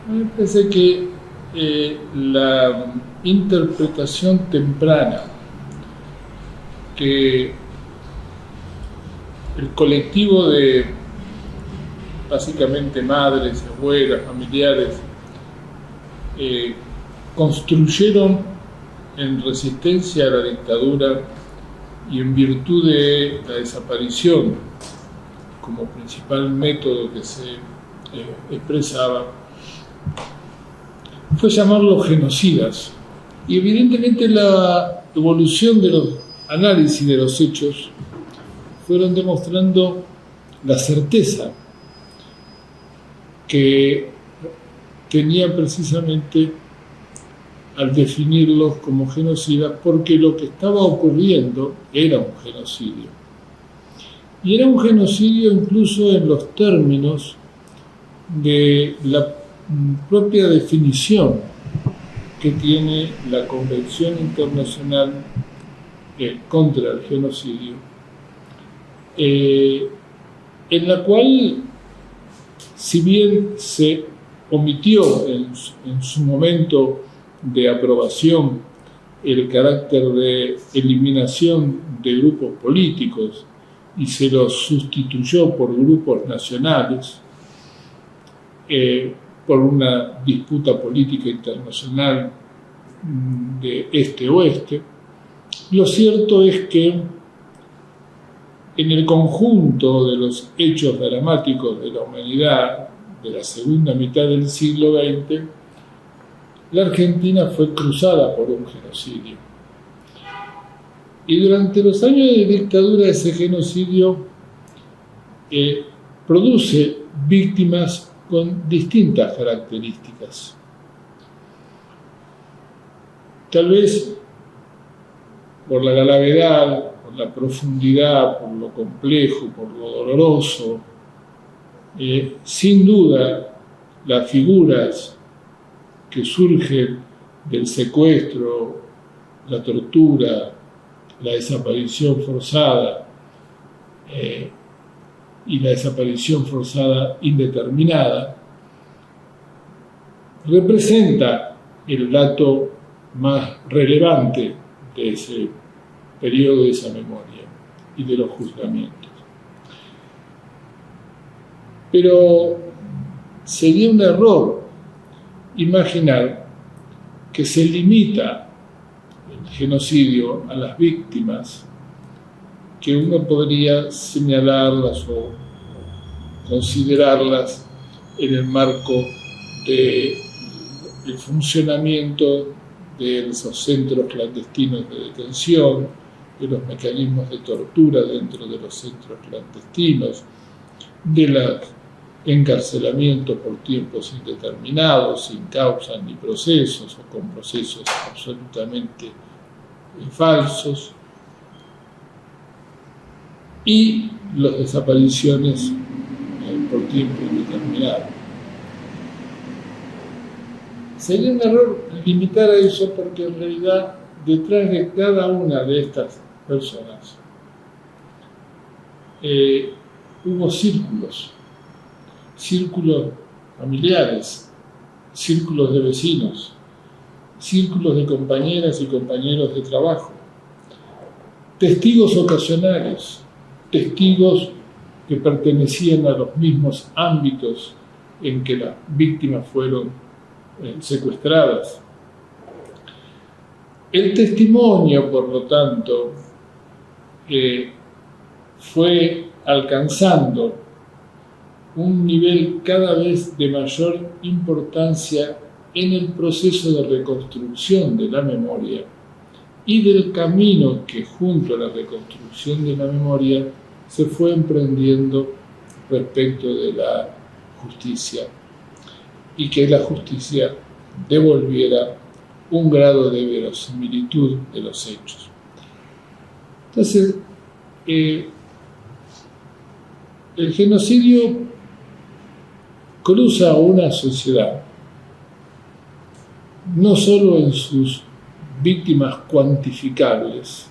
Me parece que la interpretación temprana que el colectivo de básicamente madres, abuelas, familiares construyeron en resistencia a la dictadura y en virtud de la desaparición como principal método que se expresaba, fue llamarlos genocidas. Y evidentemente la evolución de los análisis de los hechos fueron demostrando la certeza que tenían precisamente al definirlos como genocidas, porque lo que estaba ocurriendo era un genocidio. Y era un genocidio incluso en los términos de la propia definición que tiene la Convención Internacional contra el Genocidio, en la cual, si bien se omitió en su momento de aprobación el carácter de eliminación de grupos políticos y se los sustituyó por grupos nacionales, por una disputa política internacional de este-oeste, lo cierto es que en el conjunto de los hechos dramáticos de la humanidad de la segunda mitad del siglo XX, la Argentina fue cruzada por un genocidio. Y durante los años de dictadura ese genocidio produce víctimas con distintas características. Tal vez por la gravedad, por la profundidad, por lo complejo, por lo doloroso, sin duda las figuras que surgen del secuestro, la tortura, la desaparición forzada y la desaparición forzada indeterminada, representa el dato más relevante de ese periodo, de esa memoria y de los juzgamientos. Pero sería un error imaginar que se limita el genocidio a las víctimas, que uno podría señalarlas o considerarlas en el marco del funcionamiento de esos centros clandestinos de detención, de los mecanismos de tortura dentro de los centros clandestinos, de los encarcelamientos por tiempos indeterminados, sin causa ni procesos o con procesos absolutamente falsos, y las desapariciones por tiempo indeterminado. Sería un error limitar a eso, porque en realidad detrás de cada una de estas personas hubo círculos familiares, círculos de vecinos, círculos de compañeras y compañeros de trabajo, testigos ocasionales, testigos que pertenecían a los mismos ámbitos en que las víctimas fueron secuestradas. El testimonio, por lo tanto, fue alcanzando un nivel cada vez de mayor importancia en el proceso de reconstrucción de la memoria y del camino que, junto a la reconstrucción de la memoria, se fue emprendiendo respecto de la justicia, y que la justicia devolviera un grado de verosimilitud de los hechos. Entonces, el genocidio cruza una sociedad, no solo en sus víctimas cuantificables,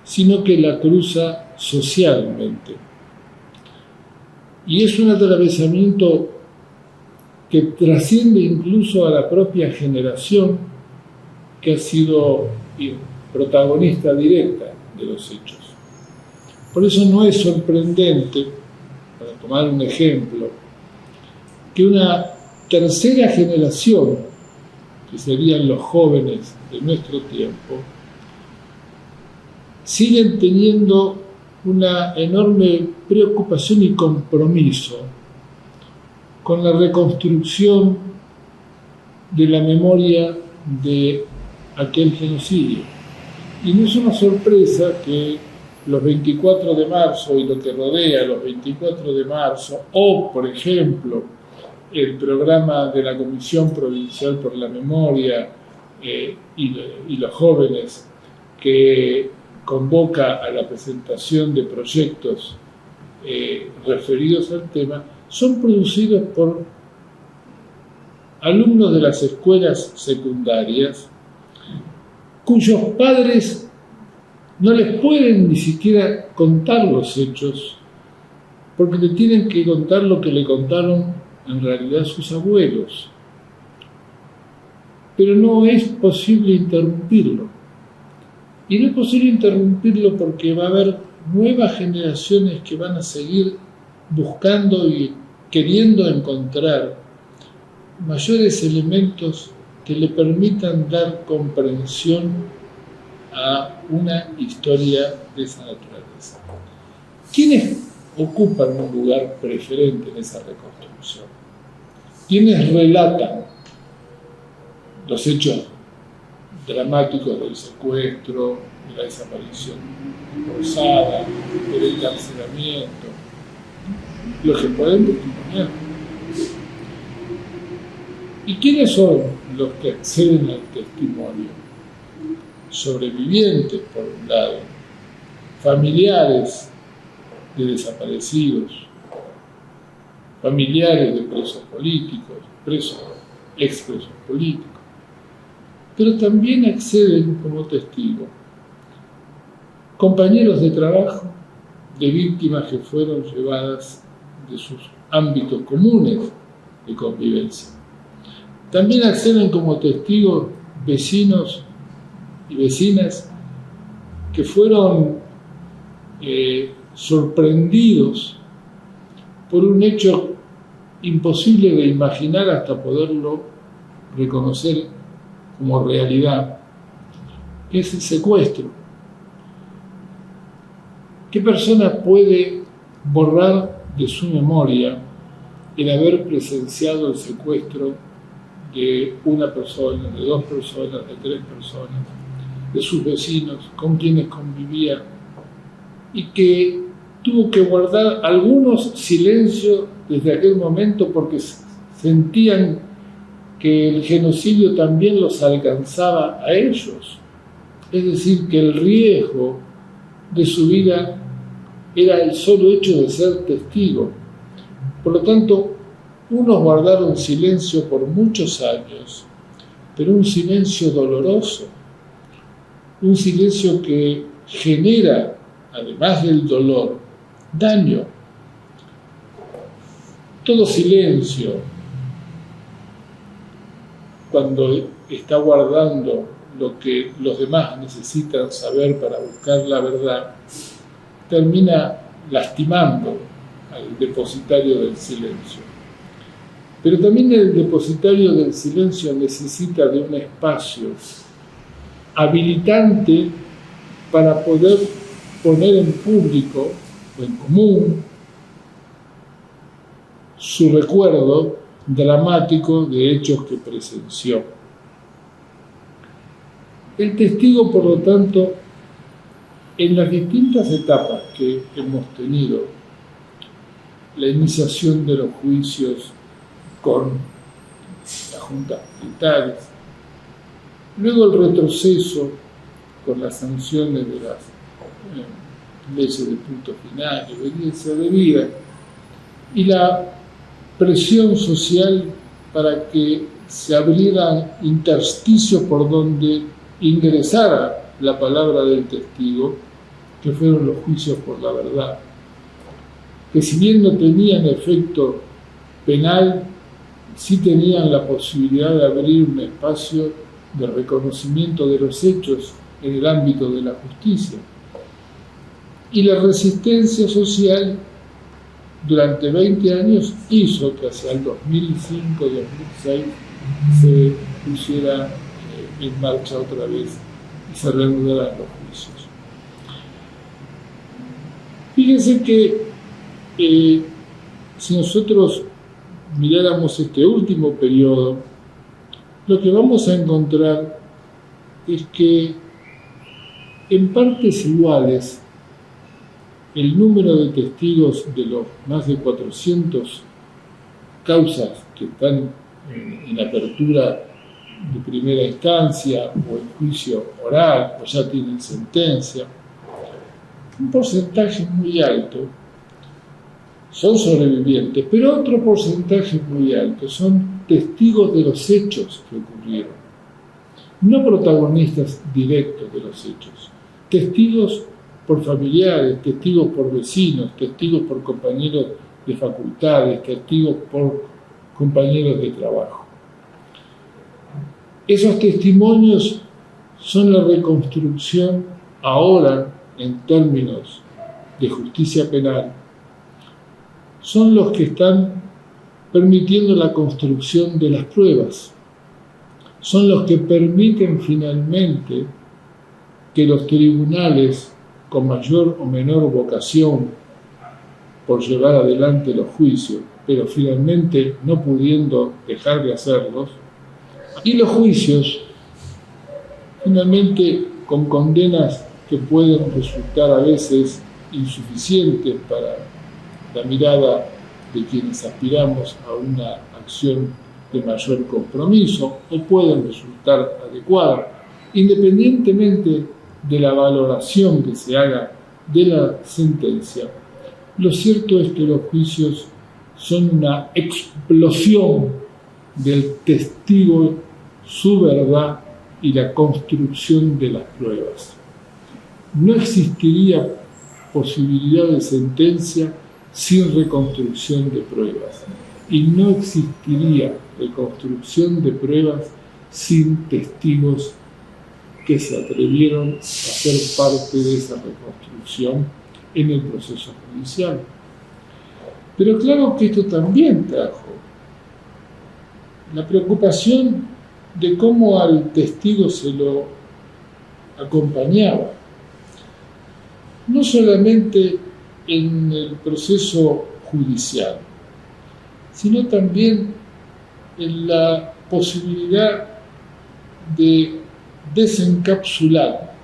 sino que la cruza socialmente. Y es un atravesamiento que trasciende incluso a la propia generación que ha sido protagonista directa de los hechos. Por eso no es sorprendente, para tomar un ejemplo, que una tercera generación, que serían los jóvenes de nuestro tiempo, siguen teniendo una enorme preocupación y compromiso con la reconstrucción de la memoria de aquel genocidio. Y no es una sorpresa que los 24 de marzo y lo que rodea los 24 de marzo, o por ejemplo el programa de la Comisión Provincial por la Memoria y los jóvenes, que convoca a la presentación de proyectos referidos al tema, son producidos por alumnos de las escuelas secundarias cuyos padres no les pueden ni siquiera contar los hechos, porque le tienen que contar lo que le contaron en realidad sus abuelos. Pero no es posible interrumpirlo. Y no es posible interrumpirlo porque va a haber nuevas generaciones que van a seguir buscando y queriendo encontrar mayores elementos que le permitan dar comprensión a una historia de esa naturaleza. ¿Quiénes ocupan un lugar preferente en esa reconstrucción? ¿Quiénes relatan los hechos dramáticos del secuestro, de la desaparición forzada, del encarcelamiento? Los que pueden testimoniar. ¿Y quiénes son los que acceden al testimonio? Sobrevivientes, por un lado, familiares de desaparecidos, familiares de presos políticos, expresos políticos, pero también acceden como testigos compañeros de trabajo de víctimas que fueron llevadas de sus ámbitos comunes de convivencia. También acceden como testigos vecinos y vecinas que fueron sorprendidos por un hecho imposible de imaginar hasta poderlo reconocer como realidad, que es el secuestro. ¿Qué persona puede borrar de su memoria el haber presenciado el secuestro de una persona, de dos personas, de tres personas, de sus vecinos, con quienes convivía, y que tuvo que guardar algunos silencio desde aquel momento porque sentían que el genocidio también los alcanzaba a ellos? Es decir, que el riesgo de su vida era el solo hecho de ser testigo. Por lo tanto, unos guardaron silencio por muchos años, pero un silencio doloroso, un silencio que genera, además del dolor, daño. Todo silencio, cuando está guardando lo que los demás necesitan saber para buscar la verdad, termina lastimando al depositario del silencio. Pero también el depositario del silencio necesita de un espacio habilitante para poder poner en público o en común su recuerdo dramático de hechos que presenció. El testigo, por lo tanto, en las distintas etapas que hemos tenido, la iniciación de los juicios con las juntas militares, luego el retroceso con las sanciones de las leyes de punto final y obediencia debida, y la presión social para que se abrieran intersticios por donde ingresara la palabra del testigo, que fueron los juicios por la verdad, que si bien no tenían efecto penal, sí tenían la posibilidad de abrir un espacio de reconocimiento de los hechos en el ámbito de la justicia. Y la resistencia social durante 20 años hizo que hacia el 2005-2006 se pusiera en marcha otra vez y se reanudaran los juicios. Fíjense que si nosotros miráramos este último periodo, lo que vamos a encontrar es que en partes iguales el número de testigos de los más de 400 causas que están en apertura de primera instancia o en juicio oral o ya tienen sentencia, un porcentaje muy alto son sobrevivientes, pero otro porcentaje muy alto son testigos de los hechos que ocurrieron, no protagonistas directos de los hechos, testigos por familiares, testigos por vecinos, testigos por compañeros de facultades, testigos por compañeros de trabajo. Esos testimonios son la reconstrucción ahora en términos de justicia penal, son los que están permitiendo la construcción de las pruebas, son los que permiten finalmente que los tribunales con mayor o menor vocación por llevar adelante los juicios, pero finalmente no pudiendo dejar de hacerlos, y los juicios finalmente con condenas que pueden resultar a veces insuficientes para la mirada de quienes aspiramos a una acción de mayor compromiso, o pueden resultar adecuadas, independientemente de la valoración que se haga de la sentencia. Lo cierto es que los juicios son una explosión del testigo, su verdad y la construcción de las pruebas. No existiría posibilidad de sentencia sin reconstrucción de pruebas, y no existiría reconstrucción de pruebas sin testigos que se atrevieron a ser parte de esa reconstrucción en el proceso judicial. Pero claro que esto también trajo la preocupación de cómo al testigo se lo acompañaba, no solamente en el proceso judicial, sino también en la posibilidad de desencapsular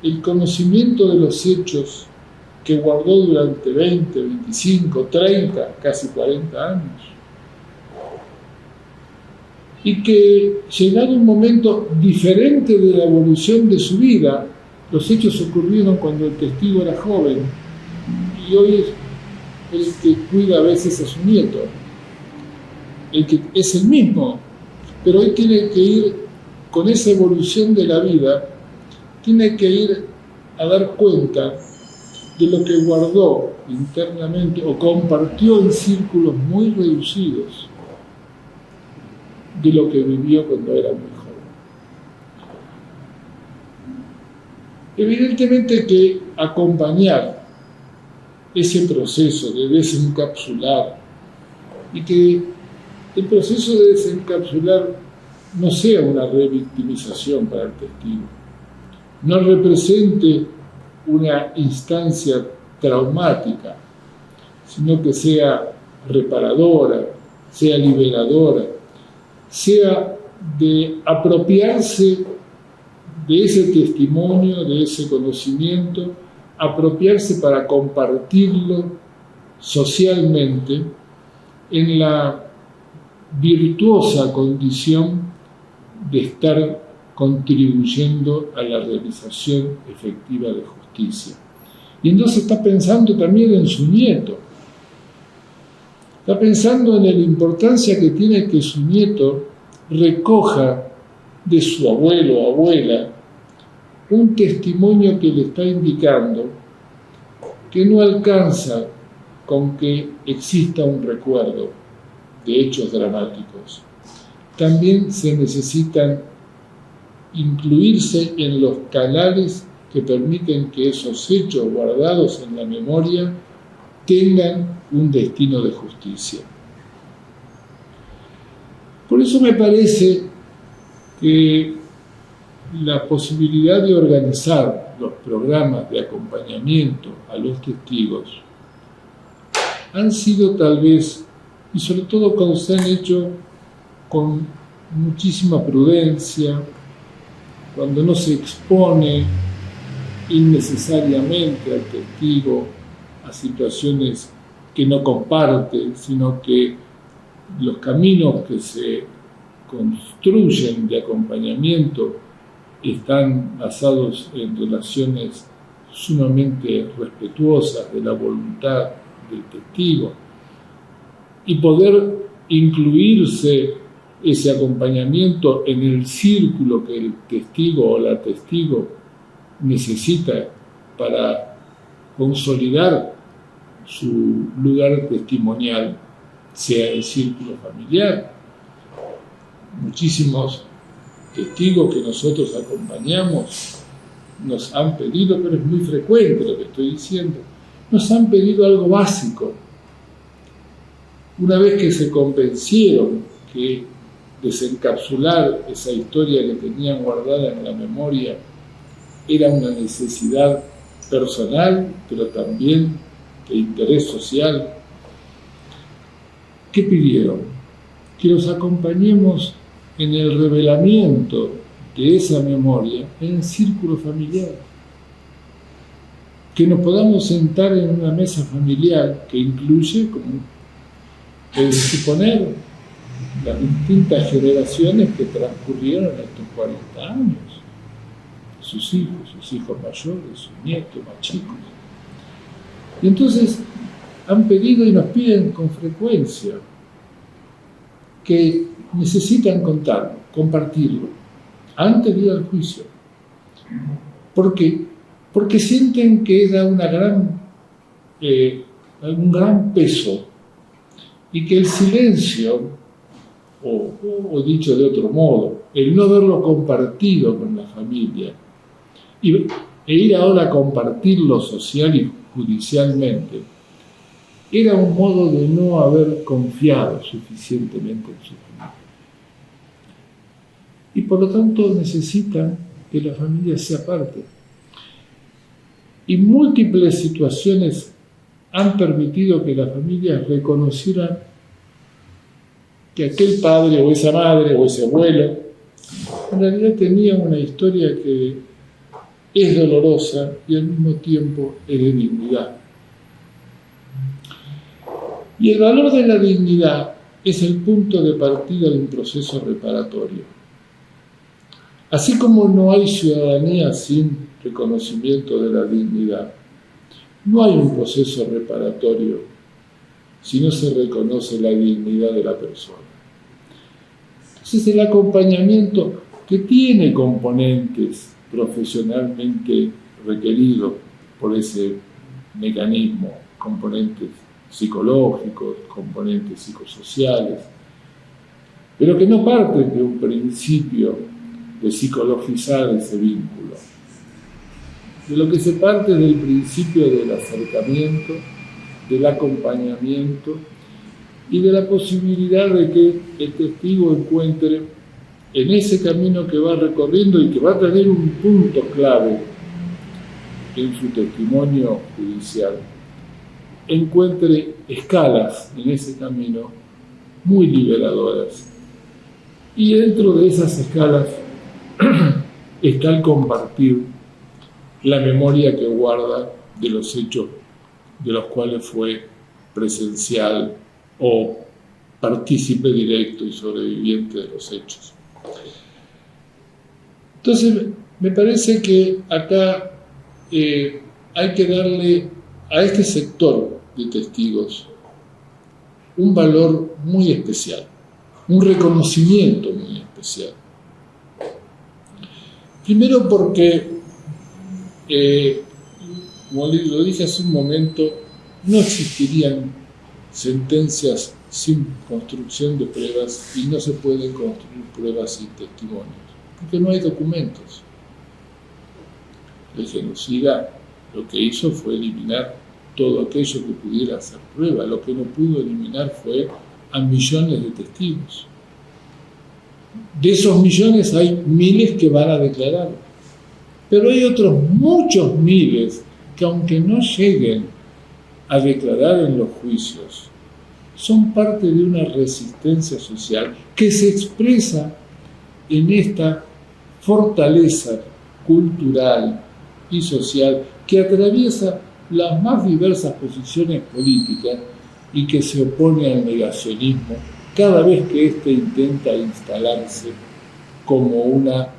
el conocimiento de los hechos que guardó durante 20, 25, 30, casi 40 años. Y que llegado un momento diferente de la evolución de su vida, los hechos ocurrieron cuando el testigo era joven y hoy es el que cuida a veces a su nieto, el que es el mismo, pero hoy tiene que ir con esa evolución de la vida, tiene que ir a dar cuenta de lo que guardó internamente o compartió en círculos muy reducidos de lo que vivió cuando era muy joven. Evidentemente que acompañar ese proceso de desencapsular y que el proceso de desencapsular no sea una revictimización para el testigo, no represente una instancia traumática, sino que sea reparadora, sea liberadora, sea de apropiarse de ese testimonio, de ese conocimiento, apropiarse para compartirlo socialmente en la virtuosa condición de estar contribuyendo a la realización efectiva de justicia. Y entonces está pensando también en su nieto, está pensando en la importancia que tiene que su nieto recoja de su abuelo o abuela un testimonio que le está indicando que no alcanza con que exista un recuerdo, de hechos dramáticos. También se necesitan incluirse en los canales que permiten que esos hechos guardados en la memoria tengan un destino de justicia. Por eso me parece que la posibilidad de organizar los programas de acompañamiento a los testigos han sido tal vez, y sobre todo cuando se han hecho con muchísima prudencia, cuando no se expone innecesariamente al testigo a situaciones que no comparte, sino que los caminos que se construyen de acompañamiento están basados en relaciones sumamente respetuosas de la voluntad del testigo, y poder incluirse ese acompañamiento en el círculo que el testigo o la testigo necesita para consolidar su lugar testimonial, sea el círculo familiar. Muchísimos testigos que nosotros acompañamos nos han pedido, pero es muy frecuente lo que estoy diciendo, nos han pedido algo básico. Una vez que se convencieron que desencapsular esa historia que tenían guardada en la memoria era una necesidad personal, pero también de interés social, ¿qué pidieron? Que los acompañemos en el revelamiento de esa memoria en el círculo familiar. Que nos podamos sentar en una mesa familiar que incluye, como es suponer, las distintas generaciones que transcurrieron estos 40 años. Sus hijos mayores, sus nietos más chicos. Y entonces han pedido y nos piden con frecuencia que necesitan contarlo, compartirlo, antes de ir al juicio. ¿Por qué? Porque sienten que da un gran peso, y que el silencio, o dicho de otro modo, el no haberlo compartido con la familia, e ir ahora a compartirlo social y judicialmente, era un modo de no haber confiado suficientemente en su familia. Y por lo tanto necesitan que la familia sea parte. Y múltiples situaciones han permitido que las familias reconocieran que aquel padre o esa madre o ese abuelo en realidad tenía una historia que es dolorosa y al mismo tiempo es de dignidad. Y el valor de la dignidad es el punto de partida de un proceso reparatorio. Así como no hay ciudadanía sin reconocimiento de la dignidad, no hay un proceso reparatorio si no se reconoce la dignidad de la persona. Entonces el acompañamiento, que tiene componentes profesionalmente requeridos por ese mecanismo, componentes psicológicos, componentes psicosociales, pero que no parten de un principio de psicologizar ese vínculo. De lo que se parte del principio del acercamiento, del acompañamiento y de la posibilidad de que el testigo encuentre en ese camino que va recorriendo y que va a tener un punto clave en su testimonio judicial, encuentre escalas en ese camino muy liberadoras. Y dentro de esas escalas está el compartir la memoria que guarda de los hechos de los cuales fue presencial o partícipe directo y sobreviviente de los hechos. Entonces, me parece que acá hay que darle a este sector de testigos un valor muy especial, un reconocimiento muy especial. Primero porque, como lo dije hace un momento, no existirían sentencias sin construcción de pruebas y no se pueden construir pruebas sin testimonios, porque no hay documentos. El genocida lo que hizo fue eliminar todo aquello que pudiera ser prueba. Lo que no pudo eliminar fue a millones de testigos. De esos millones hay miles que van a declarar, pero hay otros muchos miles que, aunque no lleguen a declarar en los juicios, son parte de una resistencia social que se expresa en esta fortaleza cultural y social que atraviesa las más diversas posiciones políticas y que se opone al negacionismo cada vez que éste intenta instalarse como una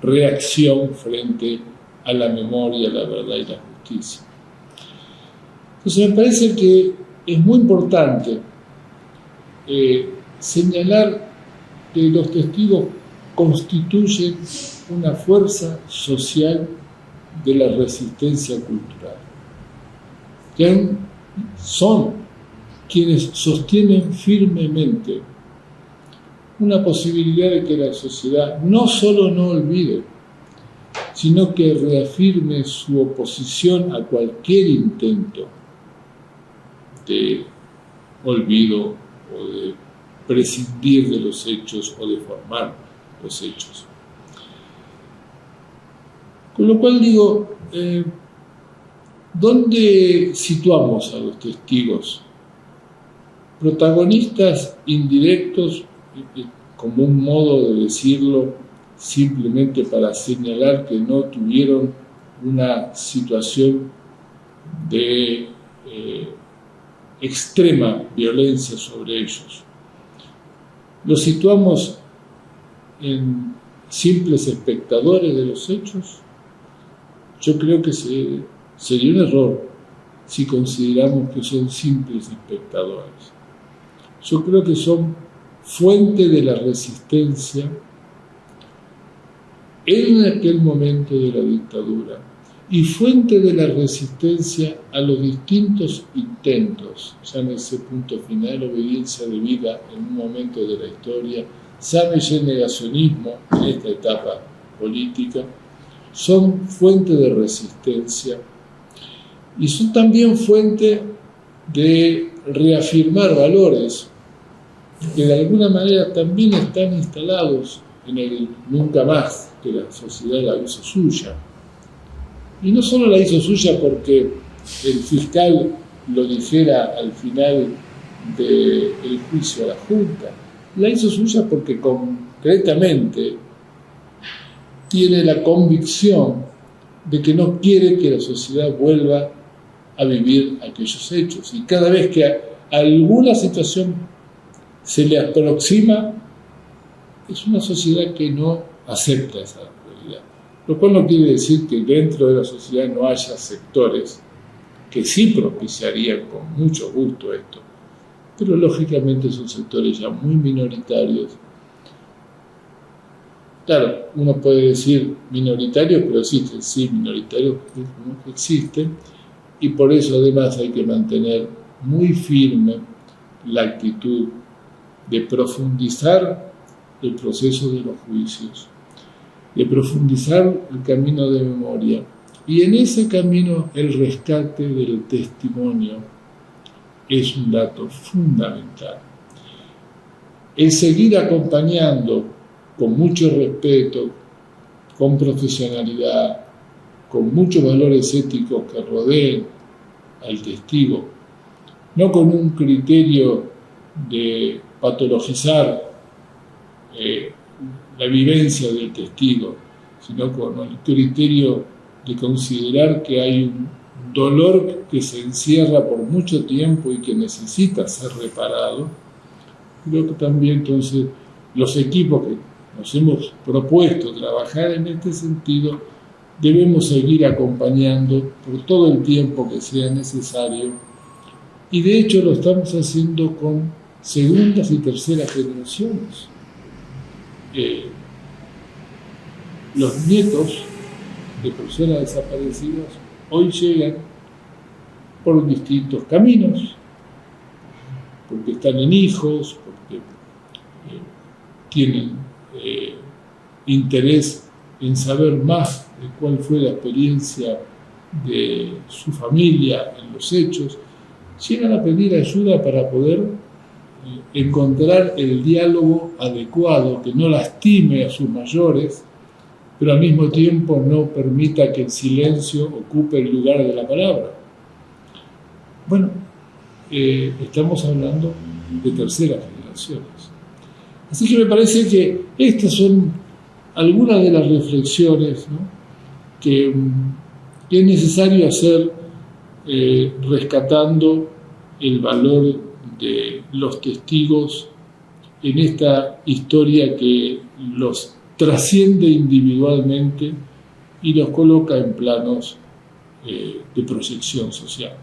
reacción frente a la memoria, la verdad y la justicia. Entonces me parece que es muy importante señalar que los testigos constituyen una fuerza social de la resistencia cultural, que son quienes sostienen firmemente una posibilidad de que la sociedad no solo no olvide, sino que reafirme su oposición a cualquier intento de olvido o de prescindir de los hechos o de formar los hechos. Con lo cual digo, ¿dónde situamos a los testigos? Protagonistas indirectos, como un modo de decirlo, simplemente para señalar que no tuvieron una situación de extrema violencia sobre ellos. ¿Los situamos en simples espectadores de los hechos? Yo creo que sería un error si consideramos que son simples espectadores. Yo creo que son fuente de la resistencia en aquel momento de la dictadura y fuente de la resistencia a los distintos intentos, llámese punto final, obediencia de vida en un momento de la historia, llámese negacionismo en esta etapa política, son fuente de resistencia y son también fuente de reafirmar valores que de alguna manera también están instalados en el nunca más, que la sociedad la hizo suya. Y no solo la hizo suya porque el fiscal lo dijera al final del juicio a la Junta, la hizo suya porque concretamente tiene la convicción de que no quiere que la sociedad vuelva a vivir aquellos hechos. Y cada vez que a alguna situación se le aproxima, es una sociedad que no acepta esa realidad. Lo cual no quiere decir que dentro de la sociedad no haya sectores que sí propiciarían con mucho gusto esto, pero lógicamente son sectores ya muy minoritarios. Claro, uno puede decir minoritarios, pero existen, sí, minoritarios existen, y por eso además hay que mantener muy firme la actitud de profundizar el proceso de los juicios, de profundizar el camino de memoria, y en ese camino el rescate del testimonio es un dato fundamental. El seguir acompañando con mucho respeto, con profesionalidad, con muchos valores éticos que rodeen al testigo, no con un criterio de patologizar la vivencia del testigo, sino con el criterio de considerar que hay un dolor que se encierra por mucho tiempo y que necesita ser reparado. Creo que también entonces los equipos que nos hemos propuesto trabajar en este sentido debemos seguir acompañando por todo el tiempo que sea necesario, y de hecho lo estamos haciendo con segundas y terceras generaciones. Los nietos de personas desaparecidas hoy llegan por distintos caminos, porque están en hijos, porque tienen interés en saber más de cuál fue la experiencia de su familia en los hechos, llegan a pedir ayuda para poder encontrar el diálogo adecuado que no lastime a sus mayores, pero al mismo tiempo no permita que el silencio ocupe el lugar de la palabra. Bueno, estamos hablando de terceras generaciones. Así que me parece que estas son algunas de las reflexiones, ¿no?, que es necesario hacer, rescatando el valor de los testigos en esta historia que los trasciende individualmente y los coloca en planos de proyección social.